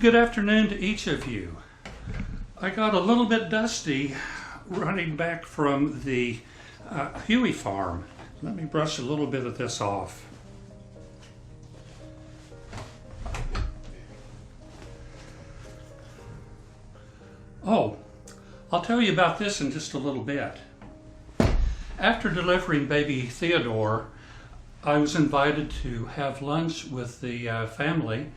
Good afternoon to each of you. I got a little bit dusty running back from the Huey farm. Let me brush a little bit of this off. Oh, I'll tell you about this in just a little bit. After delivering baby Theodore, I was invited to have lunch with the family,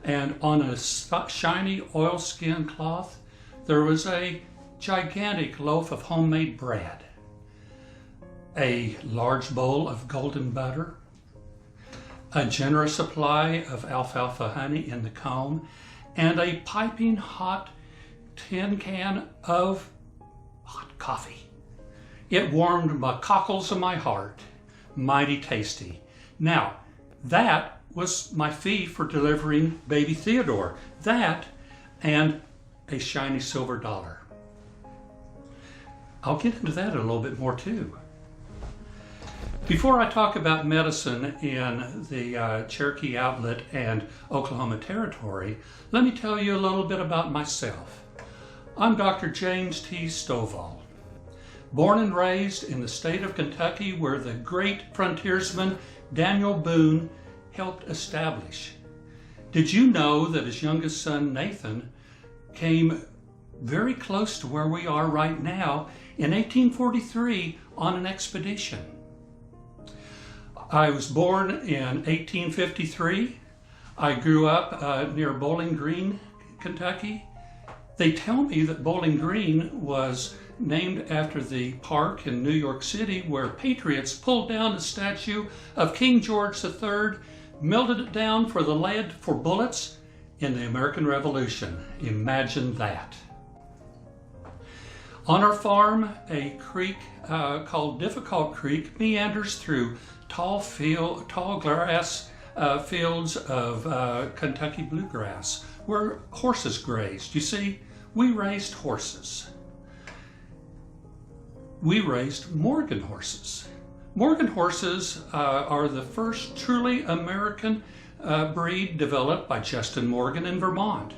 and on a shiny oilskin cloth there was a gigantic loaf of homemade bread, a large bowl of golden butter, a generous supply of alfalfa honey in the comb, and a piping hot tin can of hot coffee. It warmed my cockles of my heart. Mighty tasty. Now, that was my fee for delivering baby Theodore. That and a shiny silver dollar. I'll get into that a little bit more too. Before I talk about medicine in the Cherokee Outlet and Oklahoma Territory, let me tell you a little bit about myself. I'm Dr. James T. Stovall. Born and raised in the state of Kentucky, where the great frontiersman Daniel Boone helped establish. Did you know that his youngest son Nathan came very close to where we are right now in 1843 on an expedition? I was born in 1853. I grew up near Bowling Green, Kentucky. They tell me that Bowling Green was named after the park in New York City where patriots pulled down a statue of King George III, melted it down for the lead for bullets in the American Revolution. Imagine that. On our farm, a creek called Difficult Creek meanders through tall grass fields of Kentucky bluegrass where horses grazed. You see, we raised horses. We raised Morgan horses. Morgan horses are the first truly American breed developed by Justin Morgan in Vermont.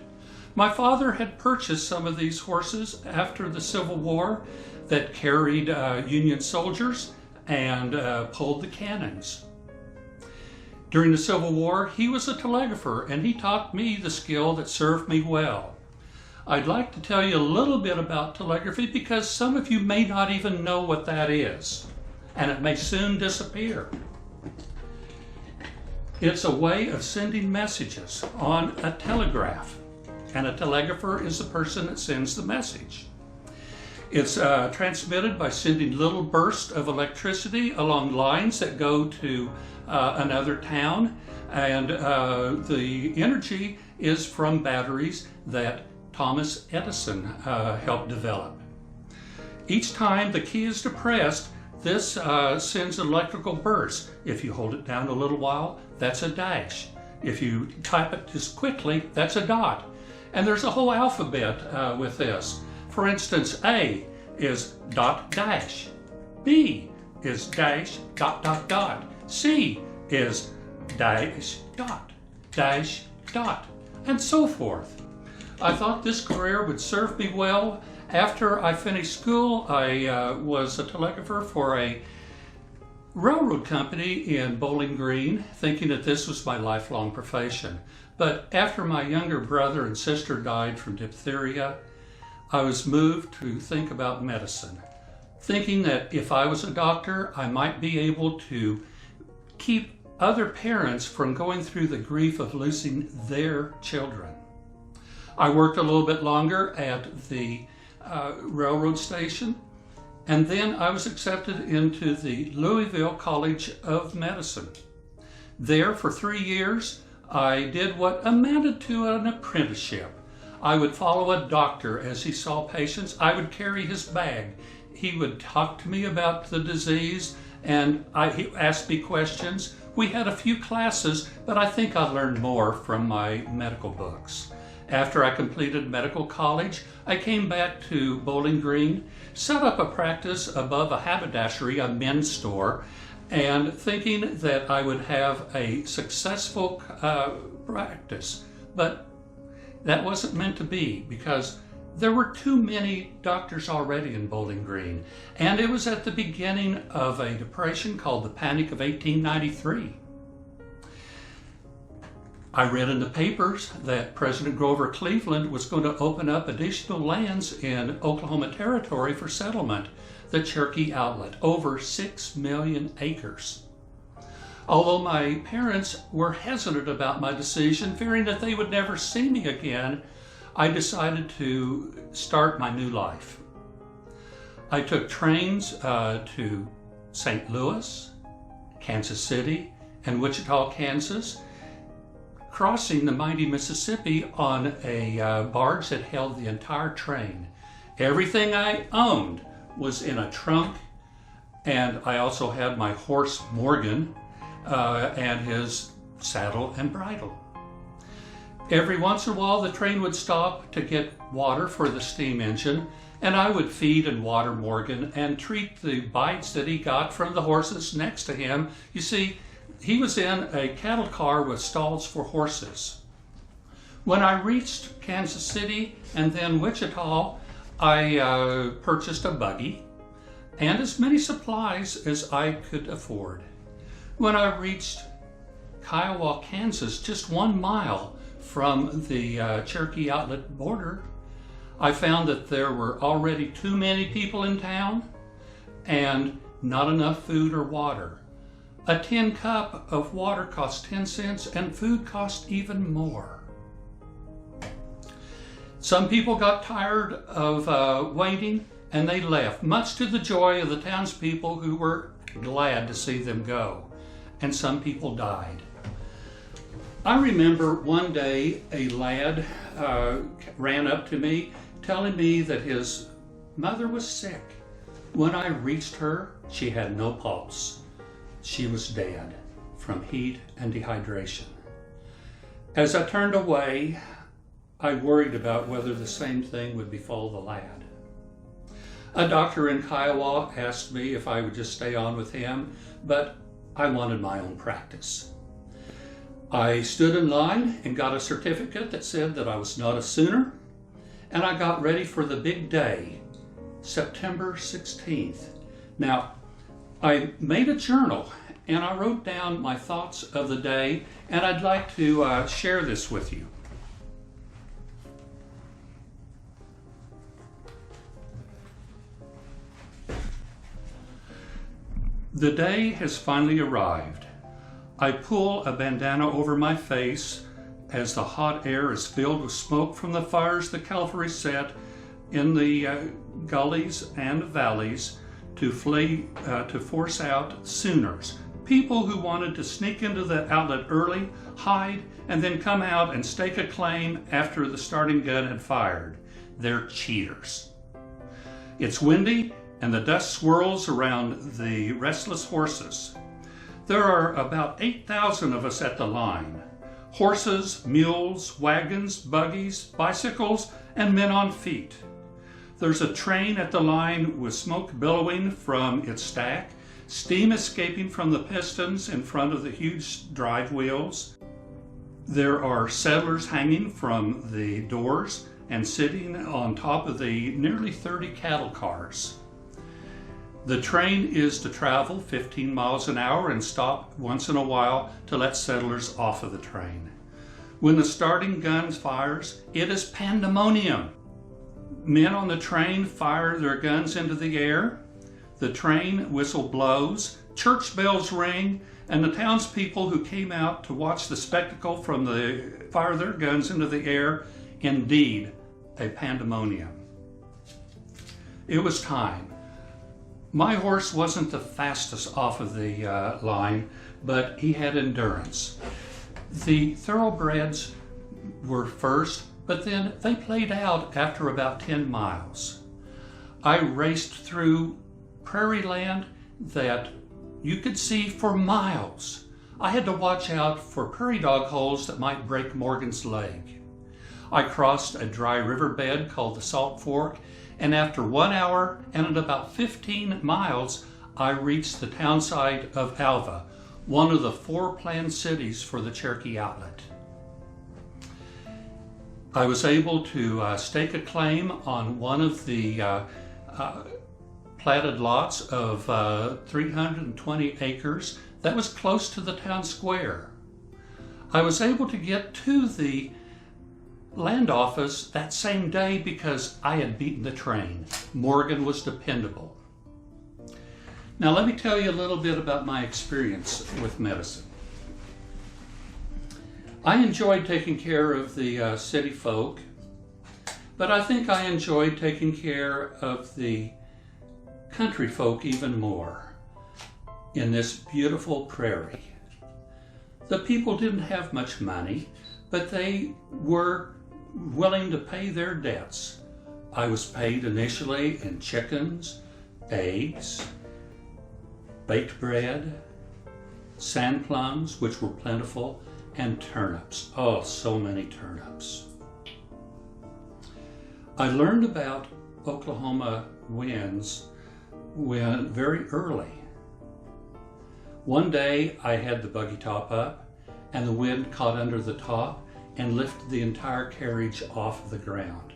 My father had purchased some of these horses after the Civil War that carried Union soldiers and pulled the cannons. During the Civil War, he was a telegrapher, and he taught me the skill that served me well. I'd like to tell you a little bit about telegraphy because some of you may not even know what that is, and it may soon disappear. It's a way of sending messages on a telegraph, and a telegrapher is the person that sends the message. It's transmitted by sending little bursts of electricity along lines that go to another town, and the energy is from batteries that Thomas Edison helped develop. Each time the key is depressed, this sends an electrical burst. If you hold it down a little while, that's a dash. If you type it just quickly, that's a dot. And there's a whole alphabet with this. For instance, A is dot dash. B is dash dot dot dot. C is dash dot and so forth. I thought this career would serve me well. After I finished school, I was a telegrapher for a railroad company in Bowling Green, thinking that this was my lifelong profession. But after my younger brother and sister died from diphtheria, I was moved to think about medicine, thinking that if I was a doctor, I might be able to keep other parents from going through the grief of losing their children. I worked a little bit longer at the railroad station, and then I was accepted into the Louisville College of Medicine. There for 3 years, I did what amounted to an apprenticeship. I would follow a doctor as he saw patients. I would carry his bag. He would talk to me about the disease, and he asked me questions. We had a few classes, but I think I learned more from my medical books. After I completed medical college, I came back to Bowling Green, set up a practice above a haberdashery, a men's store, and thinking that I would have a successful practice. But that wasn't meant to be, because there were too many doctors already in Bowling Green, and it was at the beginning of a depression called the Panic of 1893. I read in the papers that President Grover Cleveland was going to open up additional lands in Oklahoma Territory for settlement, the Cherokee Outlet, over 6 million acres. Although my parents were hesitant about my decision, fearing that they would never see me again, I decided to start my new life. I took trains to St. Louis, Kansas City, and Wichita, Kansas, crossing the mighty Mississippi on a barge that held the entire train. Everything I owned was in a trunk, and I also had my horse Morgan and his saddle and bridle. Every once in a while the train would stop to get water for the steam engine, and I would feed and water Morgan and treat the bites that he got from the horses next to him. You see, he was in a cattle car with stalls for horses. When I reached Kansas City and then Wichita, I purchased a buggy and as many supplies as I could afford. When I reached Kiowa, Kansas, just 1 mile from the Cherokee Outlet border, I found that there were already too many people in town and not enough food or water. A tin cup of water cost 10 cents and food cost even more. Some people got tired of waiting and they left, much to the joy of the townspeople who were glad to see them go. And some people died. I remember one day a lad ran up to me telling me that his mother was sick. When I reached her, she had no pulse. She was dead from heat and dehydration. As I turned away, I worried about whether the same thing would befall the lad. A doctor in Kiowa asked me if I would just stay on with him, but I wanted my own practice. I stood in line and got a certificate that said that I was not a Sooner, and I got ready for the big day, September 16th. Now, I made a journal and I wrote down my thoughts of the day, and I'd like to share this with you. The day has finally arrived. I pull a bandana over my face as the hot air is filled with smoke from the fires the cavalry set in the gullies and valleys to force out Sooners, people who wanted to sneak into the outlet early, hide, and then come out and stake a claim after the starting gun had fired. They're cheaters. It's windy and the dust swirls around the restless horses. There are about 8,000 of us at the line. Horses, mules, wagons, buggies, bicycles, and men on feet. There's a train at the line with smoke billowing from its stack, steam escaping from the pistons in front of the huge drive wheels. There are settlers hanging from the doors and sitting on top of the nearly 30 cattle cars. The train is to travel 15 miles an hour and stop once in a while to let settlers off of the train. When the starting gun fires, it is pandemonium. Men on the train fire their guns into the air. The train whistle blows, church bells ring, and the townspeople who came out to watch the spectacle fire their guns into the air, indeed a pandemonium. It was time. My horse wasn't the fastest off of the line, but he had endurance. The thoroughbreds were first, but then they played out after about 10 miles. I raced through prairie land that you could see for miles. I had to watch out for prairie dog holes that might break Morgan's leg. I crossed a dry riverbed called the Salt Fork, and after 1 hour and at about 15 miles, I reached the townsite of Alva, one of the 4 planned cities for the Cherokee Outlet. I was able to stake a claim on one of the platted lots of 320 acres that was close to the town square. I was able to get to the land office that same day because I had beaten the train. Morgan was dependable. Now let me tell you a little bit about my experience with medicine. I enjoyed taking care of the city folk, but I think I enjoyed taking care of the country folk even more in this beautiful prairie. The people didn't have much money, but they were willing to pay their debts. I was paid initially in chickens, eggs, baked bread, sand plums, which were plentiful, and turnips. Oh, so many turnips. I learned about Oklahoma winds very early. One day I had the buggy top up and the wind caught under the top and lifted the entire carriage off of the ground.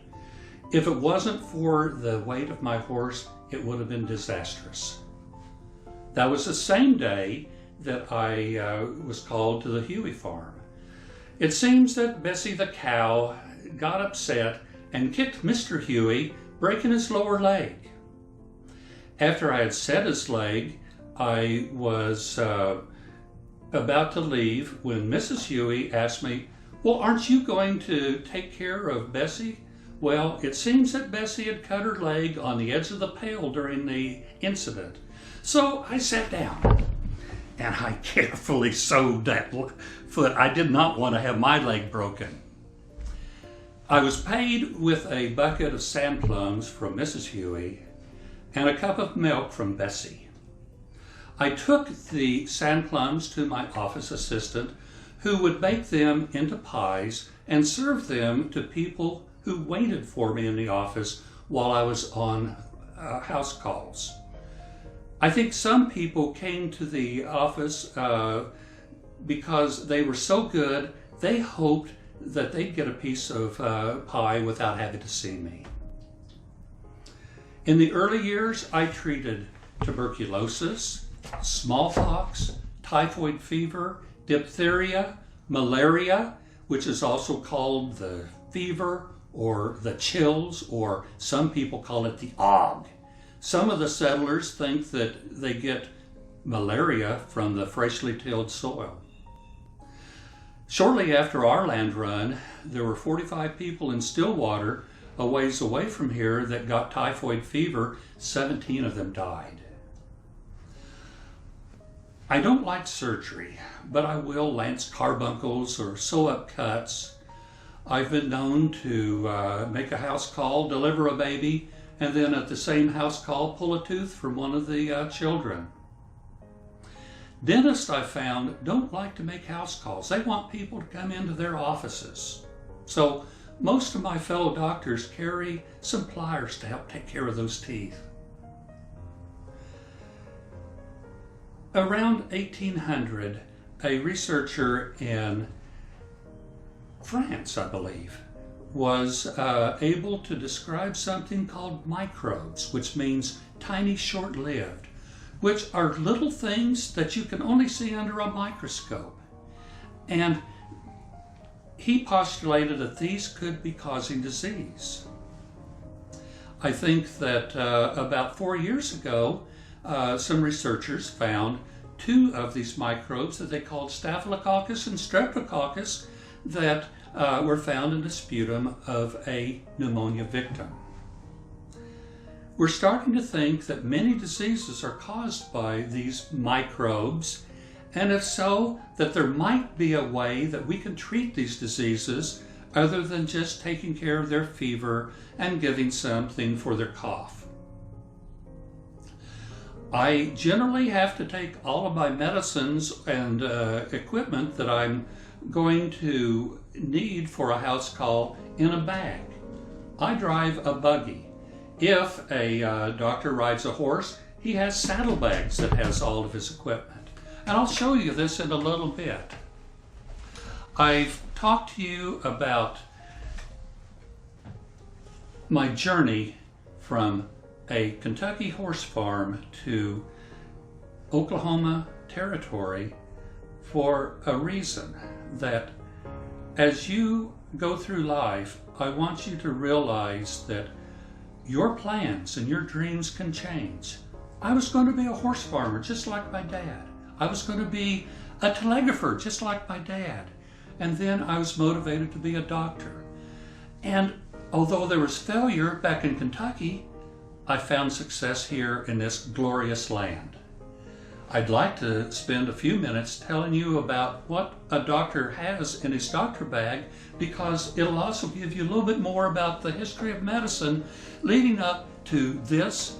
If it wasn't for the weight of my horse, it would have been disastrous. That was the same day that I was called to the Huey farm. It seems that Bessie the cow got upset and kicked Mr. Huey, breaking his lower leg. After I had set his leg, I was about to leave when Mrs. Huey asked me, "Well, aren't you going to take care of Bessie?" Well, it seems that Bessie had cut her leg on the edge of the pail during the incident. So I sat down and I carefully sewed that foot. I did not want to have my leg broken. I was paid with a bucket of sand plums from Mrs. Huey and a cup of milk from Bessie. I took the sand plums to my office assistant, who would bake them into pies and serve them to people who waited for me in the office while I was on house calls. I think some people came to the office because they were so good, they hoped that they'd get a piece of pie without having to see me. In the early years, I treated tuberculosis, smallpox, typhoid fever, diphtheria, malaria, which is also called the fever or the chills, or some people call it the ague. Some of the settlers think that they get malaria from the freshly tilled soil. Shortly after our land run, there were 45 people in Stillwater, a ways away from here, that got typhoid fever. 17 of them died. I don't like surgery, but I will lance carbuncles or sew up cuts. I've been known to make a house call, deliver a baby, and then at the same house call, pull a tooth from one of the children. Dentists, I found, don't like to make house calls. They want people to come into their offices. So most of my fellow doctors carry some pliers to help take care of those teeth. Around 1800, a researcher in France, I believe, was able to describe something called microbes, which means tiny, short-lived, which are little things that you can only see under a microscope. And he postulated that these could be causing disease. I think that about 4 years ago, some researchers found 2 of these microbes that they called Staphylococcus and Streptococcus that were found in the sputum of a pneumonia victim. We're starting to think that many diseases are caused by these microbes, and if so, that there might be a way that we can treat these diseases other than just taking care of their fever and giving something for their cough. I generally have to take all of my medicines and equipment that I'm going to need for a house call in a bag. I drive a buggy. If a doctor rides a horse, he has saddlebags that has all of his equipment. And I'll show you this in a little bit. I've talked to you about my journey from a Kentucky horse farm to Oklahoma Territory for a reason, that as you go through life, I want you to realize that your plans and your dreams can change. I was going to be a horse farmer just like my dad. I was going to be a telegrapher just like my dad. And then I was motivated to be a doctor. And although there was failure back in Kentucky, I found success here in this glorious land. I'd like to spend a few minutes telling you about what a doctor has in his doctor bag, because it'll also give you a little bit more about the history of medicine leading up to this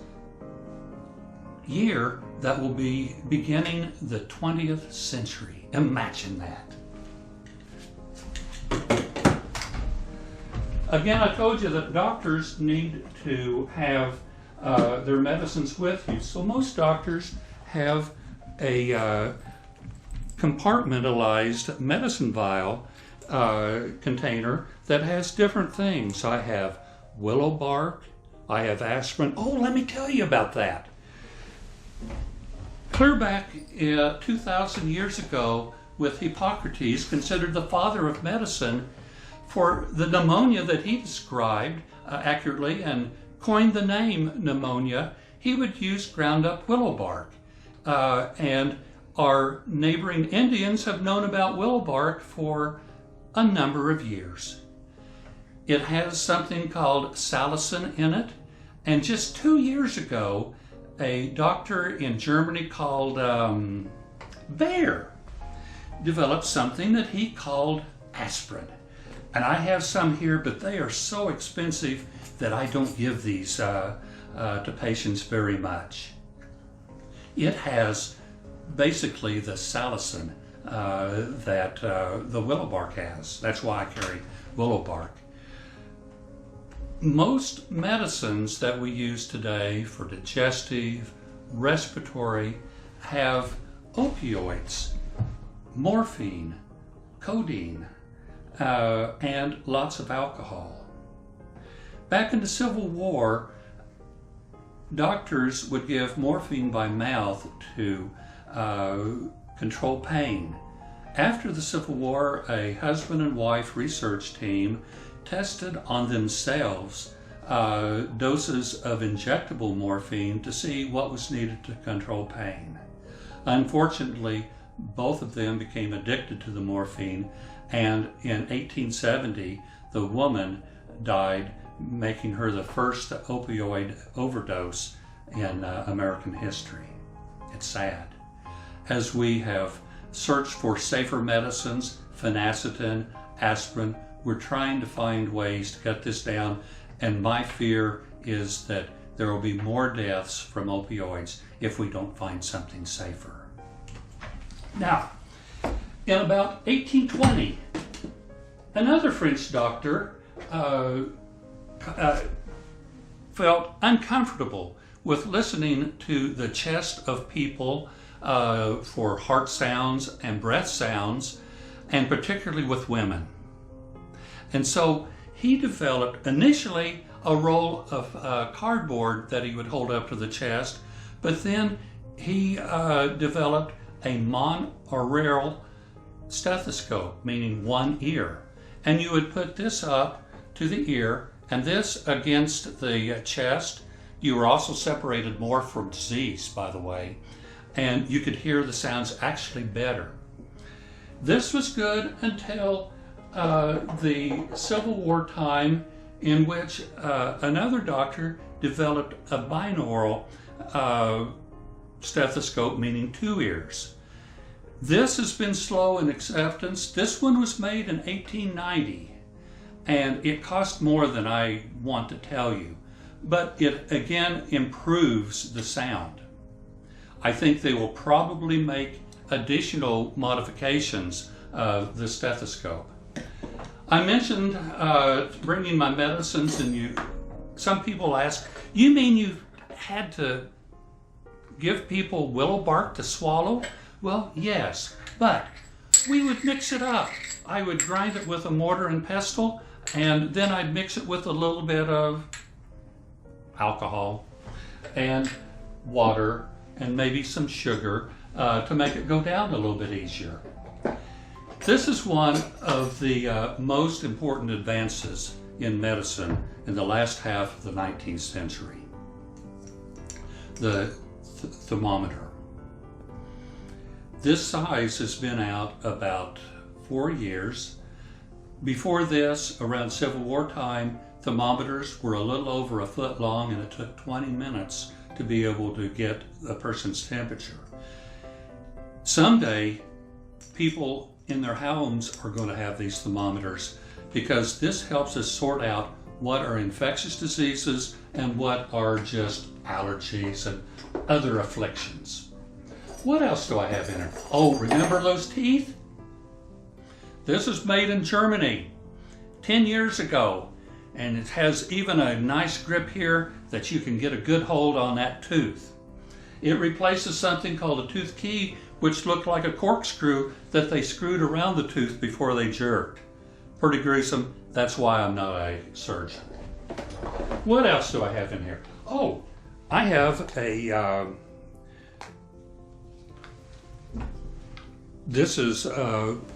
year that will be beginning the 20th century. Imagine that. Again, I told you that doctors need to have their medicines with you. So most doctors have a compartmentalized medicine vial container that has different things. I have willow bark, I have aspirin. Oh, let me tell you about that. Clear back 2,000 years ago, with Hippocrates, considered the father of medicine, for the pneumonia that he described accurately and coined the name pneumonia, he would use ground up willow bark. And our neighboring Indians have known about willow bark for a number of years. It has something called salicin in it, and just 2 years ago, a doctor in Germany called Bayer developed something that he called aspirin. And I have some here, but they are so expensive that I don't give these to patients very much. It has basically the salicin that the willow bark has. That's why I carry willow bark. Most medicines that we use today for digestive, respiratory, have opioids, morphine, codeine, and lots of alcohol. Back in the Civil War, doctors would give morphine by mouth to control pain. After the Civil War, a husband and wife research team tested on themselves doses of injectable morphine to see what was needed to control pain. Unfortunately, both of them became addicted to the morphine, and in 1870, the woman died, making her the first opioid overdose in American history. It's sad. As we have searched for safer medicines, phenacetin, aspirin, we're trying to find ways to cut this down, and my fear is that there will be more deaths from opioids if we don't find something safer. Now, in about 1820, another French doctor felt uncomfortable with listening to the chest of people for heart sounds and breath sounds, and particularly with women. And so he developed initially a roll of cardboard that he would hold up to the chest, but then he developed a monaural stethoscope, meaning one ear. And you would put this up to the ear and this against the chest. You were also separated more from disease, by the way, and you could hear the sounds actually better. This was good until the Civil War time, in which another doctor developed a binaural stethoscope, meaning two ears. This has been slow in acceptance. This one was made in 1890, and it cost more than I want to tell you, but it again improves the sound. I think they will probably make additional modifications of the stethoscope. I mentioned bringing my medicines, and some people ask, you mean you had to give people willow bark to swallow? Well, yes, but we would mix it up. I would grind it with a mortar and pestle, and then I'd mix it with a little bit of alcohol, and water, and maybe some sugar to make it go down a little bit easier. This is one of the most important advances in medicine in the last half of the 19th century. The thermometer. This size has been out about 4 years. Before this, around Civil War time, thermometers were a little over a foot long, and it took 20 minutes to be able to get a person's temperature. Someday, people in their homes are going to have these thermometers, because this helps us sort out what are infectious diseases and what are just allergies and other afflictions. What else do I have in it? Oh, remember those teeth? This is made in Germany 10 years ago, and it has even a nice grip here that you can get a good hold on that tooth. It replaces something called a tooth key, which looked like a corkscrew that they screwed around the tooth before they jerked. Pretty gruesome. That's why I'm not a surgeon. What else do I have in here? Oh, I have a, this is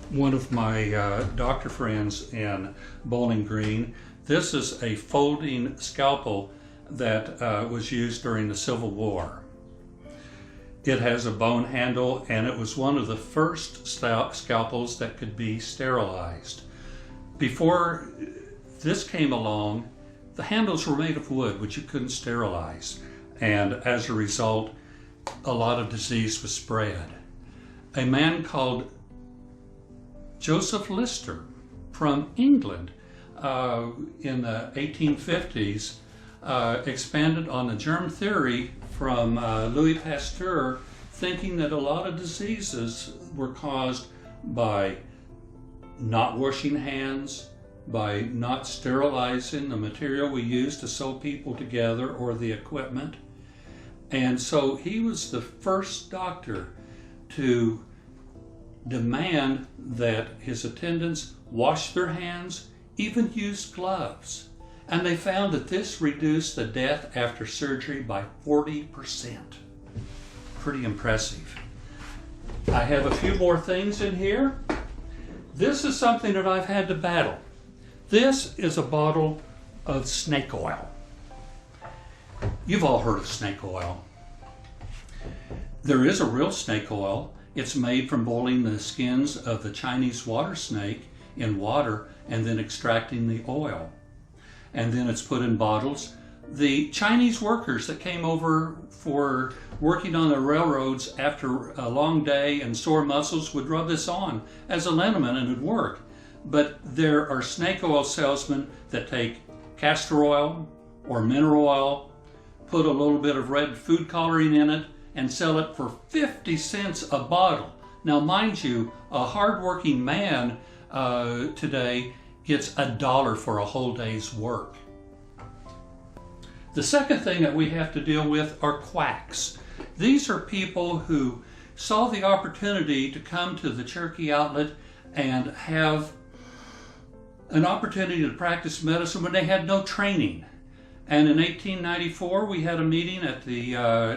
one of my doctor friends in Bowling Green. This is a folding scalpel that was used during the Civil War. It has a bone handle, and it was one of the first scalpels that could be sterilized. Before this came along, the handles were made of wood, which you couldn't sterilize. And as a result, a lot of disease was spread. A man called Joseph Lister from England in the 1850s expanded on the germ theory from Louis Pasteur, thinking that a lot of diseases were caused by not washing hands, by not sterilizing the material we use to sew people together or the equipment. And so he was the first doctor to demand that his attendants wash their hands, even use gloves. And they found that this reduced the death after surgery by 40%. Pretty impressive. I have a few more things in here. This is something that I've had to battle. This is a bottle of snake oil. You've all heard of snake oil. There is a real snake oil. It's made from boiling the skins of the Chinese water snake in water and then extracting the oil. And then it's put in bottles. The Chinese workers that came over for working on the railroads after a long day and sore muscles would rub this on as a liniment, and it would work. But there are snake oil salesmen that take castor oil or mineral oil, put a little bit of red food coloring in it, and sell it for 50 cents a bottle. Now, mind you, a hardworking man today gets $1 for a whole day's work. The second thing that we have to deal with are quacks. These are people who saw the opportunity to come to the Cherokee Outlet and have an opportunity to practice medicine when they had no training. And in 1894, we had a meeting at the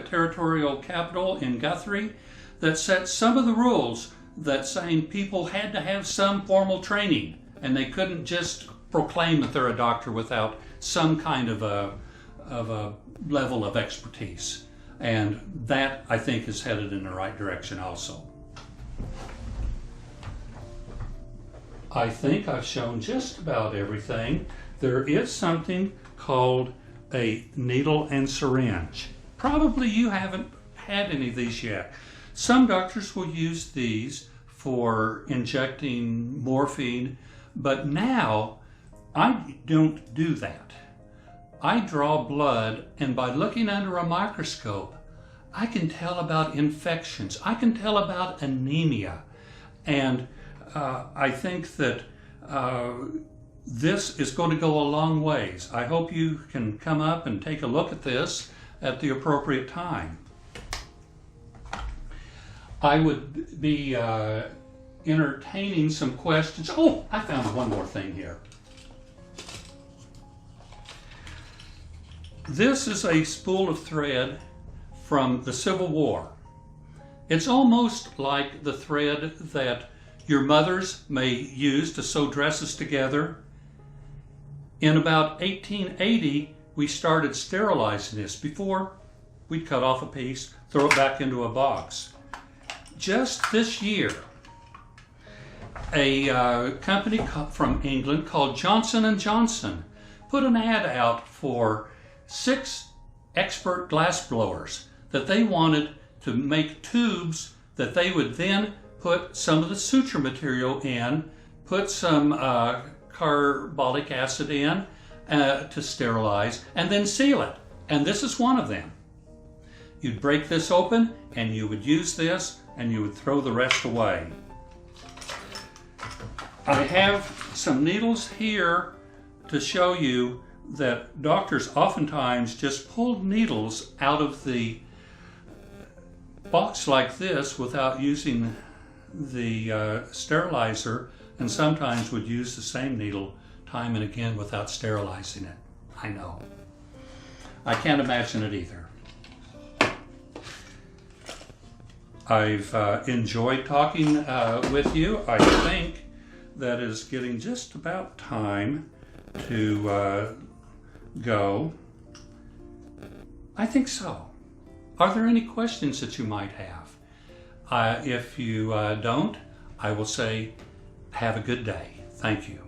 territorial capital in Guthrie that set some of the rules that saying people had to have some formal training, and they couldn't just proclaim that they're a doctor without some kind of a level of expertise. And that, I think, is headed in the right direction also. I think I've shown just about everything. There is something called a needle and syringe. Probably you haven't had any of these yet. Some doctors will use these for injecting morphine, but now I don't do that. I draw blood, and by looking under a microscope, I can tell about infections. I can tell about anemia. And I think that this is going to go a long ways. I hope you can come up and take a look at this at the appropriate time. I would be entertaining some questions. Oh, I found one more thing here. This is a spool of thread from the Civil War. It's almost like the thread that your mothers may use to sew dresses together. In about 1880, we started sterilizing this. Before, we'd cut off a piece, throw it back into a box. Just this year, a company from England called Johnson & Johnson put an ad out for 6 expert glass blowers that they wanted to make tubes that they would then put some of the suture material in, put some carbolic acid in to sterilize, and then seal it. And this is one of them. You'd break this open and you would use this and you would throw the rest away. I have some needles here to show you that doctors oftentimes just pull needles out of the box like this without using the sterilizer, and sometimes would use the same needle time and again without sterilizing it. I know. I can't imagine it either. I've enjoyed talking with you. I think that is getting just about time to go. I think so. Are there any questions that you might have? If you don't, I will say have a good day. Thank you.